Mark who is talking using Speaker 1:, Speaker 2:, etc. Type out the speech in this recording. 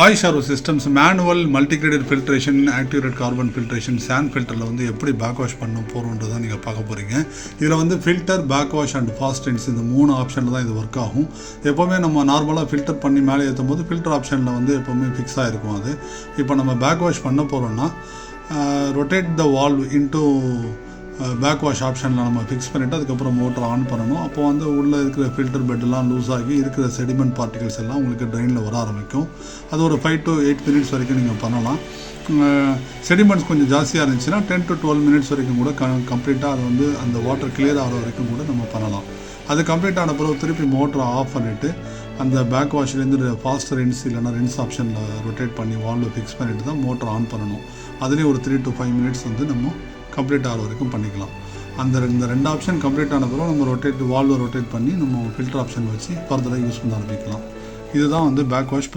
Speaker 1: ஆயிஷாரோ systems manual multigraded filtration activated carbon filtration sand ஃபில்டரில் வந்து எப்படி பேக் வாஷ் பண்ண போகிறோன்றது தான் நீங்கள் பார்க்க போகிறீங்க. இதில் வந்து filter, back wash and fast rinse இந்த 3 ஆப்ஷனில் தான் இது ஒர்க் ஆகும். எப்போவுமே நம்ம நார்மலாக ஃபில்டர் பண்ணி மேலே ஏற்றும் போது ஃபில்டர் ஆப்ஷனில் வந்து எப்போவுமே ஃபிக்ஸாக இருக்கும். அது இப்போ நம்ம பேக் வாஷ் பண்ண போகிறோன்னா rotate the valve into back wash ஆப்ஷனில் நம்ம ஃபிக்ஸ் பண்ணிவிட்டு அதுக்கப்புறம் மோட்டர் ஆன் பண்ணணும். அப்போ வந்து உள்ளே இருக்கிற ஃபில்டர் பெட்டெல்லாம் லூஸ் ஆகி இருக்கிற செடிமெண்ட் பார்ட்டிகல்ஸ் எல்லாம் உங்களுக்கு ட்ரெயினில் வர ஆரம்பிக்கும். அது ஒரு 5 to 8 மினிட்ஸ் வரைக்கும் நீங்கள் பண்ணலாம். செடிமெண்ட்ஸ் கொஞ்சம் ஜாஸ்தியாக இருந்துச்சுன்னா 10 to 12 மினிட்ஸ் வரைக்கும் கூட கம்ப்ளீட்டாக அது வந்து அந்த வாட்டர் கிளியர் ஆகிற வரைக்கும் கூட நம்ம பண்ணலாம். அது கம்ப்ளீட் ஆன பிறகு திருப்பி மோட்டரை ஆஃப் பண்ணிவிட்டு அந்த பேக் வாஷ்லேருந்து ஃபாஸ்ட் ரின்ஸ் இல்லைனா ரின்ஸ் ஆப்ஷனில் ரொட்டேட் பண்ணி வால்வை ஃபிக்ஸ் பண்ணிவிட்டு தான் மோட்டர் ஆன் பண்ணணும். அதுலேயும் ஒரு 3 to 5 மினிட்ஸ் வந்து நம்ம கம்ப்ளீட் ஆகிற வரைக்கும் பண்ணிக்கலாம். இந்த 2 ஆப்ஷன் கம்ப்ளீட் ஆன பிறகு நம்ம வால்வை ரொட்டேட் பண்ணி நம்ம ஃபில்டர் ஆப்ஷன் வச்சு ஃபர்தராக யூஸ் பண்ண ஆரம்பிக்கலாம். இதுதான் வந்து பேக் வாஷ்